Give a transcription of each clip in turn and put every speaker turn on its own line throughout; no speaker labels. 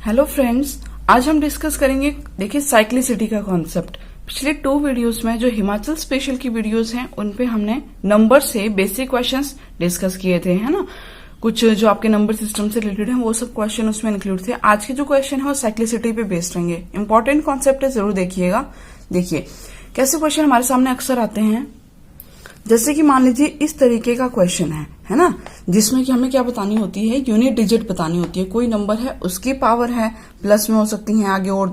Hello friends, आज हम discuss करेंगे देखिए साइक्लिसिटी का कॉन्सेप्ट। पिछले 2 वीडियोस में जो हिमाचल स्पेशल की वीडियोस हैं उन पे हमने नंबर से बेसिक क्वेश्चंस डिस्कस किए थे, है ना। कुछ जो आपके नंबर सिस्टम से रिलेटेड है वो सब क्वेश्चन उसमें इंक्लूड थे। आज के जो क्वेश्चन है वो साइक्लिसिटी पे बेस्ड रहेंगे। इंपॉर्टेंट कॉन्सेप्ट है, जरूर देखिएगा। देखिए कैसे क्वेश्चन हमारे सामने अक्सर आते हैं, जैसे कि मान लीजिए इस तरीके का क्वेश्चन है ना, जिसमें कि हमें क्या बतानी होती है, यूनिट डिजिट बतानी होती है। कोई नंबर है उसकी पावर है, प्लस में हो सकती है आगे और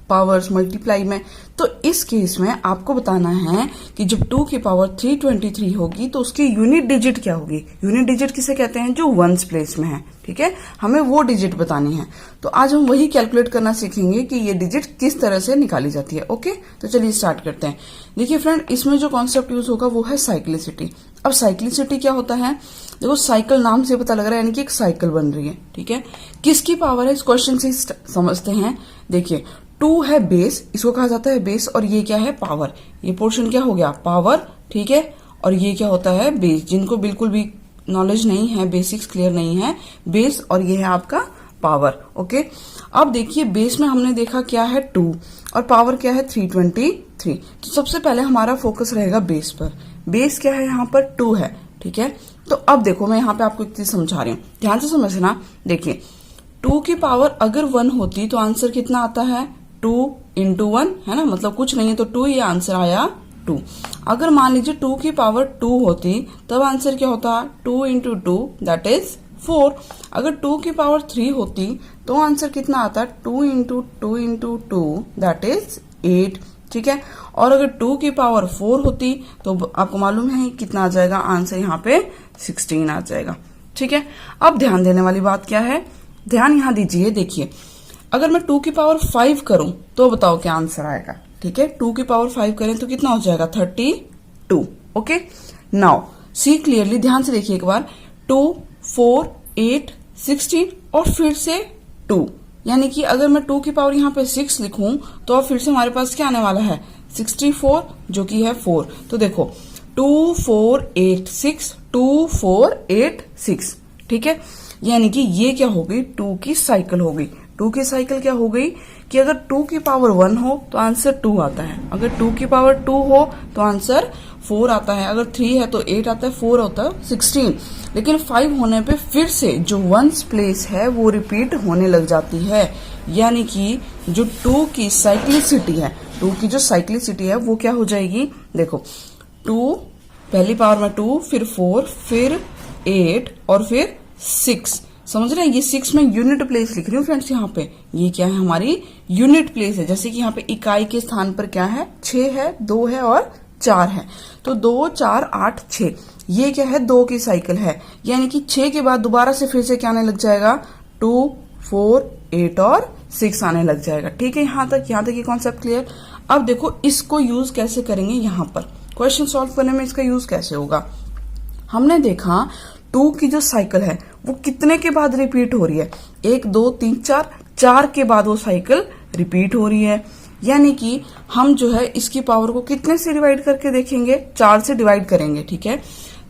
पावर्स मल्टीप्लाई में। तो इस केस में आपको बताना है कि जब 2 की पावर 323 होगी तो उसकी यूनिट डिजिट क्या होगी। यूनिट डिजिट किसे कहते हैं, जो वंस प्लेस में है, ठीक है। हमें वो डिजिट बतानी है। तो आज हम वही कैलकुलेट करना सीखेंगे कि ये डिजिट किस तरह से निकाली जाती है। ओके, तो चलिए स्टार्ट करते हैं। देखिए फ्रेंड, इसमें जो कॉन्सेप्ट यूज होगा वो है साइक्लिसिटी। अब साइक्लिसिटी क्या होता है, देखो साइकिल नाम से पता लग रहा है, यानी कि एक साइकिल बन रही है, ठीक है। किसकी पावर है इस क्वेश्चन से समझते हैं। देखिए 2 है बेस, इसको कहा जाता है बेस, और ये क्या है, पावर। ये पोर्शन क्या हो गया, पावर, ठीक है। और ये क्या होता है, बेस। जिनको बिल्कुल भी नॉलेज नहीं है, बेसिक्स क्लियर नहीं है, बेस और ये है आपका पावर। ओके, अब देखिए बेस में हमने देखा क्या है 2 और पावर क्या है 323। तो सबसे पहले हमारा फोकस रहेगा बेस पर। बेस क्या है, यहाँ पर 2 है, ठीक है। तो अब देखो मैं यहाँ पे आपको एक चीज समझा रही हूँ, ध्यान से समझना। देखिए 2 की पावर अगर 1 होती तो आंसर कितना आता है, 2 into 1, है ना, मतलब कुछ नहीं है तो 2, ये आंसर आया 2। अगर मान लीजिए 2 की पावर 2 होती तब आंसर क्या होता, 2 into 2 दैट इज 4। अगर 2 की पावर 3 होती तो आंसर कितना आता, 2 into 2 into 2 दैट इज 8, ठीक है। और अगर 2 की पावर 4 होती तो आपको मालूम है कितना आ जाएगा, आंसर यहाँ पे 16 आ जाएगा, ठीक है। अब ध्यान देने वाली बात क्या है, ध्यान यहाँ दीजिए। देखिए अगर मैं 2 की पावर 5 करूं तो बताओ क्या आंसर आएगा, ठीक है। 2 की पावर 5 करें तो कितना हो जाएगा, 32। ओके, नाउ सी क्लियरली, ध्यान से देखिए एक बार। 2, 4, 8, 16 और फिर से 2, यानी कि अगर मैं 2 की पावर यहाँ पे 6 लिखूं तो अब फिर से हमारे पास क्या आने वाला है, 64, जो कि है 4। तो देखो 2, 4, 8, 6, 2, 4, 8, 6, ठीक है। यानी कि ये क्या हो गई, 2 की साइकिल हो गई। 2 की साइकिल क्या हो गई कि अगर 2 की पावर 1 हो तो आंसर 2 आता है, अगर 2 की पावर 2 हो तो आंसर 4 आता है, अगर 3 है तो 8 आता है, 4 होता है 16। लेकिन 5 होने पे फिर से जो वंस प्लेस है वो रिपीट होने लग जाती है, यानी कि जो 2 की साइक्लिसिटी है, 2 की जो साइक्लिसिटी है वो क्या हो जाएगी। देखो 2 पहली पावर में 2, फिर 4, फिर 8 और फिर 6, समझ रहे हैं। ये 6 में यूनिट प्लेस लिख रही हूँ फ्रेंड्स, यहाँ पे ये क्या है, हमारी यूनिट प्लेस है। जैसे कि यहाँ पे इकाई के स्थान पर क्या है, 6 है, 2 है और 4 है। तो 2, 4, 8, 6, ये क्या है, 2 की साइकिल है। यानी कि 6 के बाद दोबारा से फिर से क्या आने लग जाएगा, 2, 4, 8 और 6 आने लग जाएगा, ठीक है। यहाँ तक ये कॉन्सेप्ट क्लियर। अब देखो इसको यूज कैसे करेंगे, यहाँ पर क्वेश्चन सॉल्व करने में इसका यूज कैसे होगा। हमने देखा 2 की जो साइकिल है वो कितने के बाद रिपीट हो रही है, 1, 2, 3, 4 के बाद वो साइकिल रिपीट हो रही है। यानी कि हम जो है इसकी पावर को कितने से डिवाइड करके देखेंगे, 4 से डिवाइड करेंगे, ठीक है।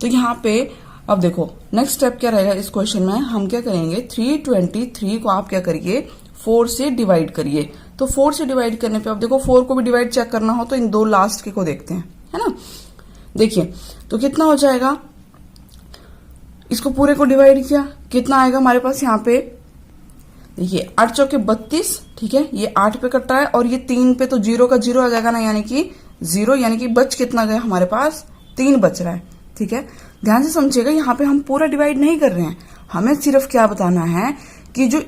तो यहाँ पे अब देखो नेक्स्ट स्टेप क्या रहेगा इस क्वेश्चन में, हम क्या करेंगे, 323 को आप क्या करिए, 4 से डिवाइड करिए। तो 4 से डिवाइड करने पे अब देखो 4 को भी डिवाइड चेक करना हो तो इन 2 लास्ट के को देखते हैं, है ना। देखिए तो कितना हो जाएगा, इसको पूरे को डिवाइड किया, कितना आएगा हमारे पास यहाँ पे, देखिए 8 चौके 32, ठीक है। ये 8 पे कट रहा है और ये 3 पे तो 0 का 0 आ जाएगा ना, यानी कि 0, यानी कि बच कितना गया हमारे पास, 3 बच रहा है, ठीक है। ध्यान से समझिएगा, यहाँ पे हम पूरा डिवाइड नहीं कर रहे हैं, हमें सिर्फ क्या बताना है कि जो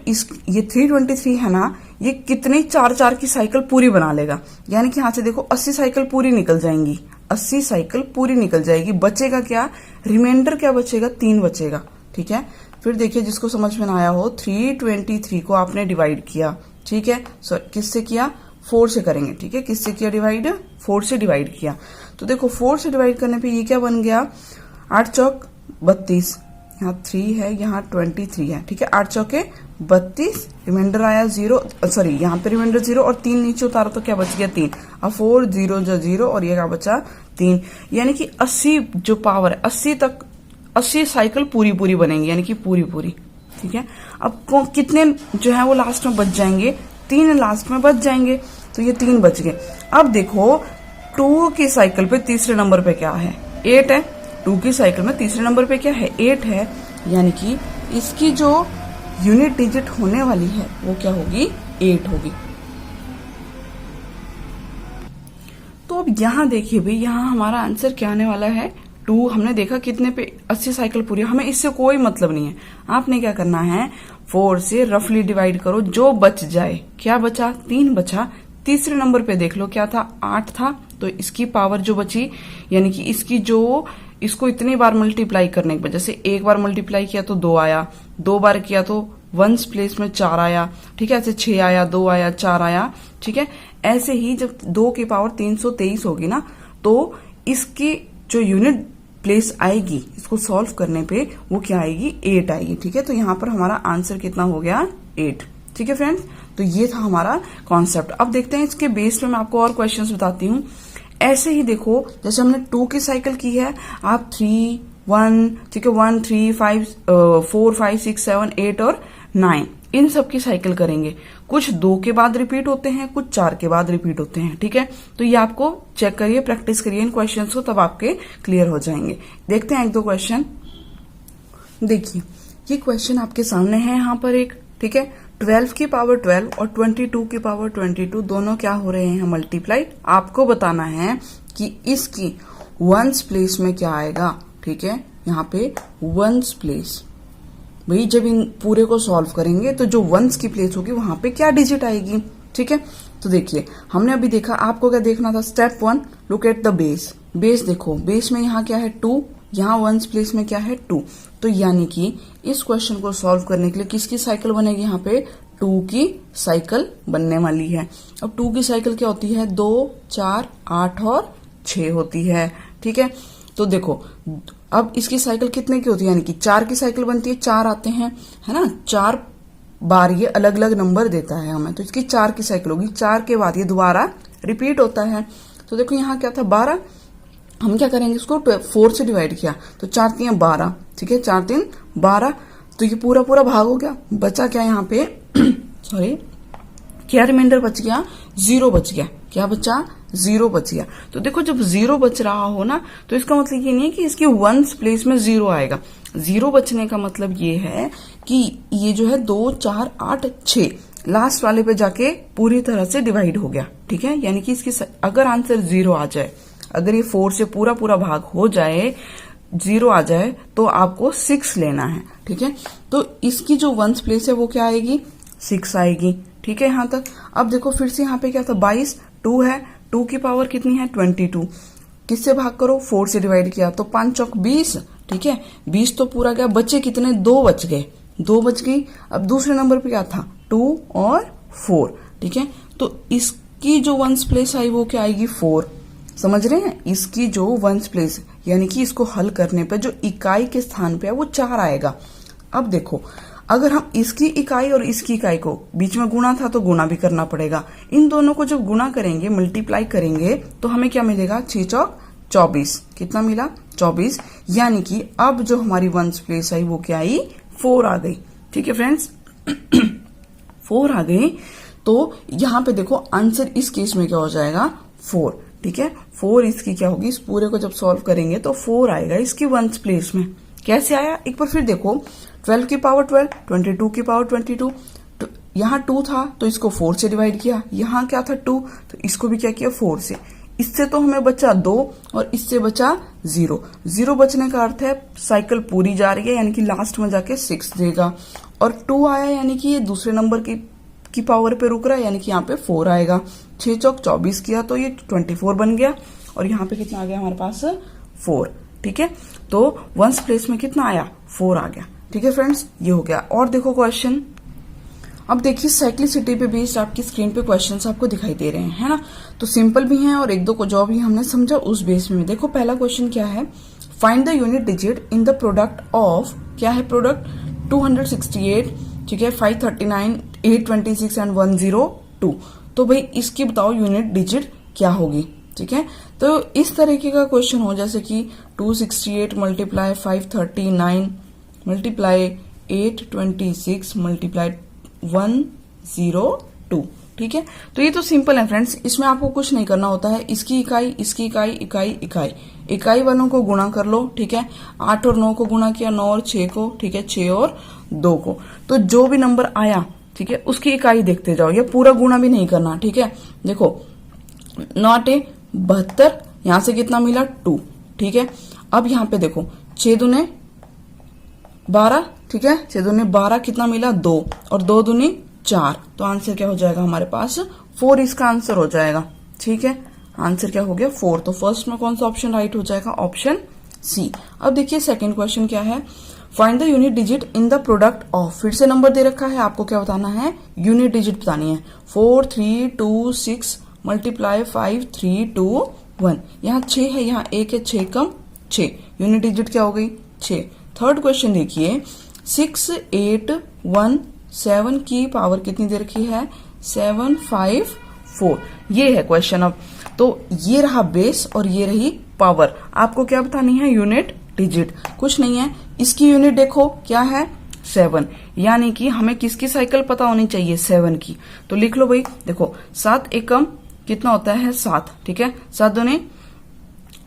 ये 323 है ना, ये कितनी 4 की साइकिल पूरी बना लेगा। यानी कि यहाँ से देखो 80 साइकिल पूरी निकल जाएंगी, 80 साइकिल पूरी निकल जाएगी। बचेगा क्या, रिमाइंडर क्या बचेगा, 3 बचेगा, ठीक है। फिर देखिए जिसको समझ में ना आया हो, 323 को आपने डिवाइड किया, ठीक है। किससे किया, 4 से करेंगे, ठीक है। किससे किया डिवाइड, 4 से डिवाइड किया। तो देखो 4 से डिवाइड करने पे ये क्या बन गया, 8 चौक 32, यहाँ 3 है, यहाँ 23 है, ठीक है। 8 चौके 32, रिमाइंडर आया 0, सॉरी यहाँ पे रिमाइंडर 0 और 3 नीचे उतारा तो क्या बच गया 3। अब 4, 0 जो 0 और ये क्या बचा 3, यानी कि 80 जो पावर है 80 तक 80 साइकिल पूरी बनेंगी, यानी कि पूरी, ठीक है। अब कितने जो है वो लास्ट में बच जाएंगे, 3 लास्ट में बच जाएंगे, तो ये 3 बच गए। अब देखो 2 की साइकिल पे तीसरे नंबर पे क्या है, 8 है। 2 की साइकिल में तीसरे नंबर पे क्या है, 8 है, यानी कि इसकी जो यूनिट डिजिट होने वाली है वो क्या होगी, 8 होगी। तो अब यहां देखिए भाई, यहां हमारा आंसर क्या आने वाला है, 2। हमने देखा कितने पे 80 साइकिल पूरी, हमें इससे कोई मतलब नहीं है। आपने क्या करना है, 4 से रफली डिवाइड करो, जो बच जाए। क्या बचा, 3 बचा। तीसरे नंबर पे देख लो क्या था, 8 था, तो इसकी पावर जो बची, यानी कि इसकी जो, इसको इतनी बार मल्टीप्लाई करने की वजह से, एक बार मल्टीप्लाई किया तो 2 आया, 2 बार किया तो 1s प्लेस में 4 आया, ठीक है। ऐसे 6 आया, 2 आया, 4 आया, ठीक है। ऐसे ही जब 2 की पावर 323 होगी ना, तो इसकी जो यूनिट प्लेस आएगी इसको सॉल्व करने पे, वो क्या आएगी, 8 आएगी, ठीक है। तो यहाँ पर हमारा आंसर कितना हो गया, 8, ठीक है फ्रेंड्स। तो ये था हमारा कॉन्सेप्ट। अब देखते हैं इसके बेस पे मैं आपको और क्वेश्चंस बताती हूँ। ऐसे ही देखो, जैसे हमने 2 की साइकिल की है, आप 3, 1, ठीक है, 1, 3, 5, 4, 5, 6, 7, 8 और 9, इन सब की साइकिल करेंगे। कुछ 2 के बाद रिपीट होते हैं, कुछ 4 के बाद रिपीट होते हैं, ठीक है। तो ये आपको चेक करिए, प्रैक्टिस करिए इन क्वेश्चंस को, तब आपके क्लियर हो जाएंगे। देखते हैं 1-2 क्वेश्चन। देखिए ये क्वेश्चन आपके सामने है यहाँ पर एक, ठीक है। 12 की पावर 12 और 22 की पावर 22 दोनों क्या हो रहे हैं, मल्टीप्लाई। आपको बताना है कि इसकी 1s प्लेस में क्या आएगा, ठीक है। यहाँ पे 1s प्लेस, भाई जब इन पूरे को सॉल्व करेंगे तो जो 1s की प्लेस होगी वहां पे क्या डिजिट आएगी, ठीक है। तो देखिए हमने अभी देखा, आपको क्या देखना था, step 1, look at the base. Base देखो, बेस में यहाँ क्या है, 2, यहाँ 1s प्लेस में क्या है, 2। तो यानी कि इस क्वेश्चन को सॉल्व करने के लिए किसकी साइकिल बनेगी, यहाँ पे 2 की साइकिल बनने वाली है। अब 2 की साइकिल क्या होती है, 2, 4, 8 और 6 होती है, ठीक है। तो देखो अब इसकी साइकिल कितने की होती है, यानी कि 4 की साइकिल बनती है, 4 आते हैं, है ना। 4 बार ये अलग अलग नंबर देता है हमें, तो इसकी 4 की साइकिल होगी। 4 के बाद ये दोबारा रिपीट होता है। तो देखो यहाँ क्या था, 12, हम क्या करेंगे, इसको 4 से डिवाइड किया तो 4 3 12, ठीक है, 4 3 12, तो ये पूरा पूरा भाग हो गया। बचा क्या यहाँ पे सॉरी, क्या रिमाइंडर बच गया, 0 बच गया। क्या बचा, 0 बच गया। तो देखो जब 0 बच रहा हो ना, तो इसका मतलब ये नहीं है कि इसकी 1s प्लेस में 0 आएगा। 0 बचने का मतलब ये है कि ये जो है 2, 4, 8, 6 लास्ट वाले पे जाके पूरी तरह से डिवाइड हो गया, ठीक है। यानी कि इसकी अगर आंसर 0 आ जाए, अगर ये 4 से पूरा पूरा भाग हो जाए, 0 आ जाए, तो आपको 6 लेना है, ठीक है। तो इसकी जो 1s प्लेस है वो क्या आएगी, 6 आएगी, ठीक है। यहां तक अब देखो फिर से यहाँ पे क्या था, 22, 2 है, 2 की पावर कितनी है, 22। किससे भाग करो, 4 से डिवाइड किया तो 5 चौक 20, ठीक है। 20 तो पूरा गया, बचे कितने, 2 बच गए, 2 बच गई। अब दूसरे नंबर पे क्या था, 2 और 4, ठीक है। तो इसकी जो 1s प्लेस आई वो क्या आएगी, 4। समझ रहे हैं, इसकी जो 1s प्लेस, यानी कि इसको हल करने पे जो इकाई के स्थान पे है वो 4 आएगा। अब देखो अगर हम इसकी इकाई और इसकी इकाई को, बीच में गुणा था तो गुणा भी करना पड़ेगा। इन दोनों को जब गुणा करेंगे, मल्टीप्लाई करेंगे, तो हमें क्या मिलेगा, 6 चौक 24। कितना मिला, 24। यानी कि अब जो हमारी 1s प्लेस आई वो क्या आई, 4 आ गई, ठीक है फ्रेंड्स। 4 आ गई। तो यहाँ पे देखो आंसर इस केस में क्या हो जाएगा, 4, ठीक है। 4 इसकी क्या होगी, इस पूरे को जब सॉल्व करेंगे तो 4 आएगा इसकी 1s प्लेस में। कैसे आया, एक बार फिर देखो, 12 की पावर 12, 22 की पावर 22, तो यहाँ 2 था तो इसको 4 से डिवाइड किया, यहाँ क्या था 2, तो इसको भी क्या किया 4 से। इससे तो हमें बचा 2 और इससे बचा 0। 0 बचने का अर्थ है साइकिल पूरी जा रही है, यानी कि लास्ट में जाके 6 देगा। और 2 आया यानी कि ये दूसरे नंबर की पावर पे रुक रहा है, यानी कि यहाँ पे 4 आएगा। 6 चौक 24 किया तो ये 24 बन गया, और यहाँ पे कितना आ गया हमारे पास, 4, ठीक है। तो 1s प्लेस में कितना आया, 4 आ गया, ठीक है फ्रेंड्स। ये हो गया। और देखो क्वेश्चन, अब देखिए साइक्लिसिटी पे बेस्ड आपकी स्क्रीन पे क्वेश्चंस आपको दिखाई दे रहे हैं, है ना। तो सिंपल भी हैं और 1-2 को जो भी हमने समझा उस बेस में। देखो पहला क्वेश्चन क्या है, find the unit digit in the product of, क्या है प्रोडक्ट, 268, ठीक है, 539, 826 एंड 102। तो भाई इसकी बताओ यूनिट डिजिट क्या होगी, ठीक है। तो इस तरीके का क्वेश्चन हो, जैसे कि 268 मल्टीप्लाई 539 मल्टीप्लाई 826 मल्टीप्लाइड 102। ठीक है, तो ये तो सिंपल है फ्रेंड्स, इसमें आपको कुछ नहीं करना होता है। इसकी इकाई, इसकी इकाई, इकाई, इकाई, इकाई वालों को गुणा कर लो। ठीक है, 8 और 9 को गुणा किया, 9 और 6 को, ठीक है, 6 और 2 को, तो जो भी नंबर आया, ठीक है, उसकी इकाई देखते जाओ, ये पूरा गुणा भी नहीं करना। ठीक है, देखो 9 8 72, यहां से कितना मिला 2। ठीक है, अब यहां पे देखो 6 दूने 12, ठीक है, 6 दूने 12 कितना मिला 2, और 2 दूनी 4, तो आंसर क्या हो जाएगा हमारे पास 4, इसका आंसर हो जाएगा। ठीक है, आंसर क्या हो गया 4, तो फर्स्ट में कौन सा ऑप्शन राइट हो जाएगा, ऑप्शन सी। अब देखिए सेकंड क्वेश्चन क्या है, find the unit digit in the product of, फिर से नंबर दे रखा है, आपको क्या बताना है, यूनिट डिजिट बतानी है। 4 3 2 6 मल्टीप्लाई 5 3 2 1, यहाँ 6 है, यहाँ 1 है, 6 कम 6, यूनिट डिजिट क्या हो गई 6। थर्ड क्वेश्चन देखिए, 6 8 1 7 की पावर कितनी दे रखी है, 7 5 4, ये है क्वेश्चन। अब तो ये रहा बेस और ये रही पावर, आपको क्या बतानी है, यूनिट डिजिट, कुछ नहीं है। इसकी यूनिट देखो क्या है 7, यानी कि हमें किसकी साइकिल पता होनी चाहिए, 7 की, तो लिख लो भाई। देखो 7 एकम कितना होता है 7, ठीक है, 7 दूने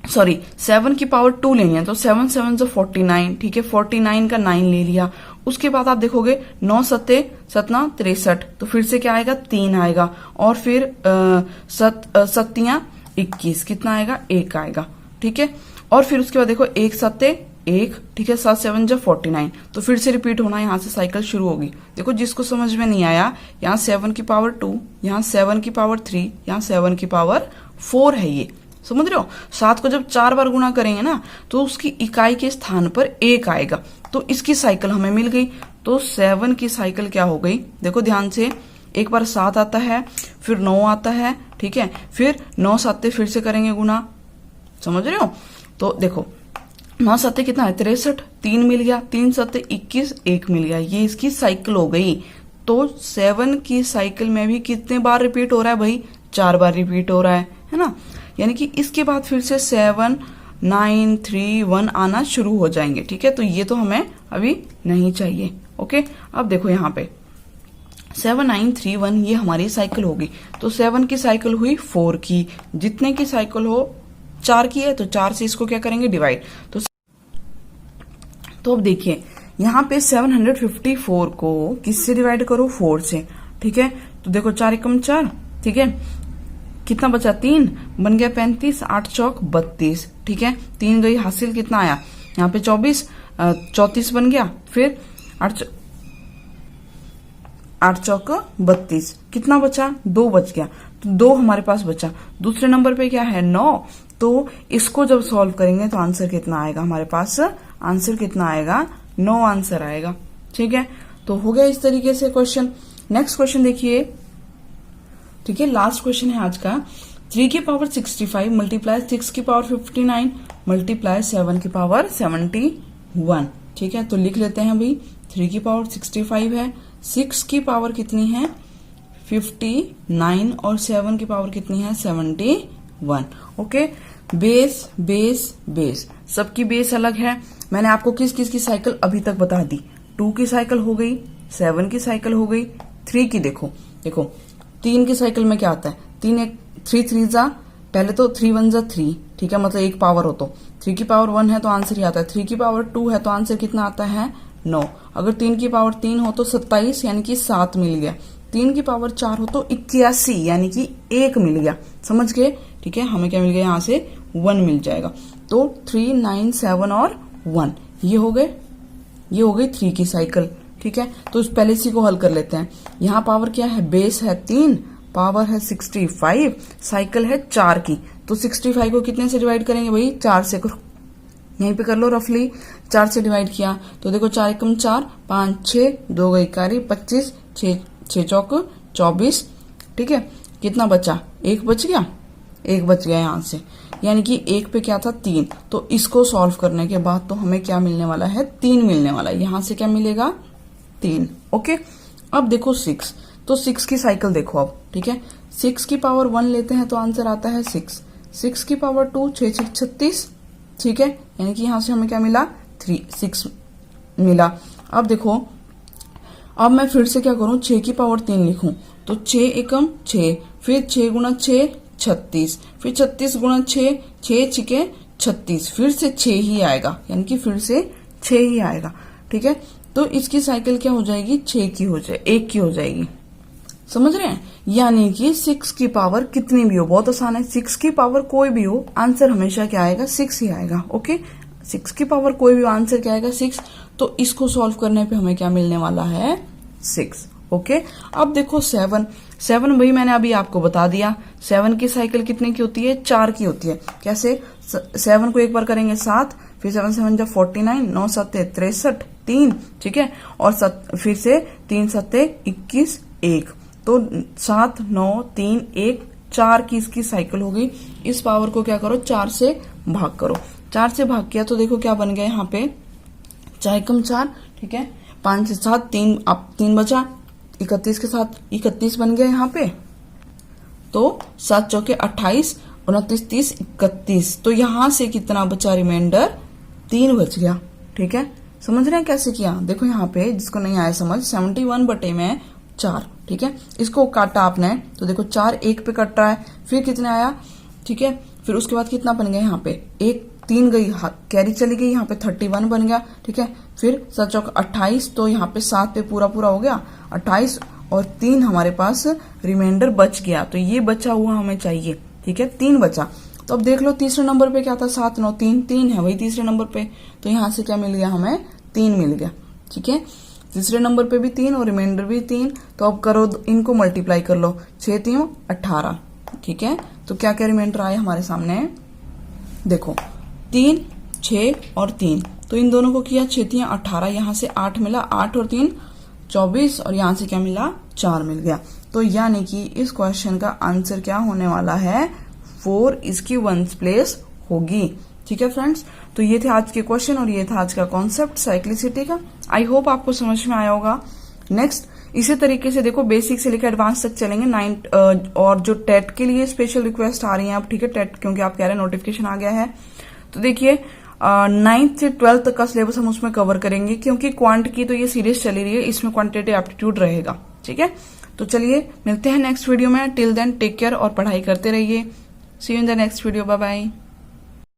7 की पावर 2 लेनी है, तो 7 7 जो 49, ठीक है, 49 का 9 ले लिया। उसके बाद आप देखोगे 9 सत्ते 7 63, तो फिर से क्या आएगा 3 आएगा, और फिर सत्तियां 21, कितना आएगा 1 आएगा। ठीक है, और फिर उसके बाद देखो 1 सत्ते 1, ठीक है, 7 7 जो 49, तो फिर से रिपीट होना, यहाँ से साइकिल शुरू होगी। देखो जिसको समझ में नहीं आया, यहाँ 7 की पावर 2, यहाँ 7 की पावर 3, यहाँ 7 की पावर 4 है, ये समझ रहे हो। 7 को जब 4 बार गुणा करेंगे ना, तो उसकी इकाई के स्थान पर 1 आएगा, तो इसकी साइकिल हमें मिल गई। तो 7 की साइकिल क्या हो गई, देखो ध्यान से, एक बार 7 आता है, फिर 9 आता है, ठीक है, फिर 9 7 फिर से करेंगे गुणा, समझ रहे हो। तो देखो 9 7 कितना है 63, 3 मिल गया, 3 7 21, 1 मिल गया, ये इसकी साइकिल हो गई। तो 7 की साइकिल में भी कितने बार रिपीट हो रहा है भाई, 4 बार रिपीट हो रहा है ना। यानी कि इसके बाद फिर से 7 9 3 1 आना शुरू हो जाएंगे। ठीक है, तो ये तो हमें अभी नहीं चाहिए। ओके, अब देखो यहाँ पे 7 9 3 1 ये हमारी साइकिल होगी, तो 7 की साइकिल हुई 4 की, जितने की साइकिल हो 4 की है, तो 4 से इसको क्या करेंगे डिवाइड। तो अब देखिए यहाँ पे 754 को किससे डिवाइड करो, 4 से। ठीक है, तो देखो 4 एकम 4, ठीक है, कितना बचा 3, बन गया 35, 8 चौक 32, ठीक है, 3 गई हासिल, कितना आया यहाँ पे 24, 34 बन गया, फिर 8 चौक 32, कितना बचा 2 बच गया, तो 2 हमारे पास बचा। दूसरे नंबर पे क्या है 9, तो इसको जब सॉल्व करेंगे तो आंसर कितना आएगा हमारे पास, आंसर कितना आएगा 9 आंसर आएगा। ठीक है, तो हो गया इस तरीके से क्वेश्चन। नेक्स्ट क्वेश्चन देखिए, ठीक है, लास्ट क्वेश्चन है आज का, 3 की पावर 65 मल्टीप्लाई 6 की पावर 59 मल्टीप्लाई 7 की पावर 71। ठीक है, तो लिख लेते हैं भाई, 3 की पावर 65 है, 6 की पावर कितनी है 59, और 7 की पावर कितनी है 71। ओके, बेस बेस बेस, सबकी बेस अलग है। मैंने आपको किस किस की साइकिल अभी तक बता दी, 2 की साइकिल हो गई, 7 की साइकिल हो गई, 3 की देखो 3 की साइकिल में क्या आता है, 3 3 जा, पहले तो 3 1 जा 3, ठीक है, मतलब एक पावर हो, तो 3 की पावर 1 है तो आंसर ही आता है, 3 की पावर 2 है तो आंसर कितना आता है 9, अगर 3 की पावर 3 हो तो 27 यानी कि 7 मिल गया, 3 की पावर 4 हो तो 81 यानी कि 1 मिल गया, समझ गए। ठीक है, हमें क्या मिल गया, यहाँ से 1 मिल जाएगा, तो 3 9 7 और 1 ये हो गई 3 की साइकिल। ठीक है, तो पहले इसी को हल कर लेते हैं। यहाँ पावर क्या है, बेस है 3, पावर है 65, साइकिल है 4 की, तो 65 को कितने से डिवाइड करेंगे भाई, 4 से करो, यहीं पे कर लो रफली, 4 से डिवाइड किया तो देखो 4 एकम 4, 5 6, 2 गई कारी 25, 6 चौक 24, ठीक है, कितना बचा, 1 बच गया, 1 बच गया यहाँ से, यानी कि 1 पे क्या था 3, तो इसको सॉल्व करने के बाद तो हमें क्या मिलने वाला है 3 मिलने वाला है, यहाँ से क्या मिलेगा 3। ओके, अब देखो 6, तो 6 की साइकिल देखो अब। ठीक है, 6 की पावर 1 लेते हैं तो आंसर आता है 6, 6 की पावर 2 6 6 36, ठीक है, यानी कि यहां से हमें क्या मिला 6 मिला। अब देखो, अब मैं फिर से क्या करूं, 6 की पावर 3 लिखूं, तो 6 एकम 6, फिर 6 गुणा 6 36, फिर 36 गुणा 6 6 छिके 36, फिर से 6 ही आएगा, यानी कि फिर से 6 ही आएगा। ठीक है, तो इसकी साइकिल क्या हो जाएगी, 6 की हो जाए 1 की हो जाएगी। समझ रहे हैं, यानी कि 6 की पावर कितनी भी हो, बहुत आसान है, 6 की पावर कोई भी हो, आंसर हमेशा क्या आएगा, 6 ही आएगा। ओके, 6 की पावर कोई भी आंसर क्या आएगा, 6। तो इसको सॉल्व करने पे हमें क्या मिलने वाला है, 6। ओके, अब देखो 7 भाई मैंने अभी आपको बता दिया, 7 की साइकिल कितने की होती है, 4 की होती है। कैसे, 7 को एक बार करेंगे 7, फिर 7 7 जा 49, 9 7 63 3, ठीक है, और फिर से 3 7 21 1, तो 7 9 3 1 4 की इसकी साइकिल हो गई। इस पावर को क्या करो, 4 से भाग करो, 4 से भाग किया तो देखो क्या बन गया यहाँ पे, 4 कम 4, ठीक है, 5 से 7 3, अब 3 बचा, 31 के साथ 31 बन गया यहाँ पे, तो 7 चौके 28, 29 30 31, तो यहां से कितना बचा, रिमाइंडर 3 बच गया। ठीक है, समझ रहे हैं कैसे किया, देखो यहाँ पे जिसको नहीं आया समझ, 71 बटे में 4, ठीक है, इसको काटा आपने तो देखो 4 1 पे कट रहा है, फिर कितना आया, ठीक है, फिर उसके बाद कितना बन गया यहाँ पे, 1 3 गई, कैरी चली गई, यहाँ पे 31 बन गया। ठीक है, फिर 7 चौक 28, तो यहाँ पे 7 पे पूरा पूरा हो गया 28, और 3 हमारे पास रिमाइंडर बच गया, तो ये बचा हुआ हमें चाहिए। ठीक है, 3 बचा, तो अब देख लो तीसरे नंबर पे क्या था, 7 9 3 3 है वही तीसरे नंबर पे, तो यहाँ से क्या मिल गया, हमें 3 मिल गया। ठीक है, तीसरे नंबर पे भी 3 और रिमाइंडर भी 3, तो अब करो इनको मल्टीप्लाई कर लो, 6 3 18। ठीक है, तो क्या क्या रिमाइंडर आए हमारे सामने, देखो 3 6 और 3, तो इन दोनों को किया 6 3 18, यहाँ से 8 मिला, 8 और 3 24, और यहाँ से क्या मिला, 4 मिल गया। तो यानी कि इस क्वेश्चन का आंसर क्या होने वाला है, 4 इसकी 1 प्लेस होगी। ठीक है फ्रेंड्स, तो ये थे आज के क्वेश्चन और ये था आज का कॉन्सेप्ट साइक्लिसिटी का। आई होप आपको समझ में आया होगा। नेक्स्ट इसी तरीके से देखो बेसिक से लेकर एडवांस तक चलेंगे, 9 और जो टेट के लिए स्पेशल रिक्वेस्ट आ रही है अब, ठीक है, टेट क्योंकि आप कह रहे हैं नोटिफिकेशन आ गया है, तो देखिए 9th से 12th तक का सिलेबस हम उसमें कवर करेंगे, क्योंकि क्वांट की तो ये सीरीज चली रही है, इसमें क्वांटिटेटिव एप्टीट्यूड रहेगा। ठीक है, तो चलिए मिलते हैं नेक्स्ट वीडियो में, टिल देन टेक केयर और पढ़ाई करते रहिए। See you in the next video, bye bye.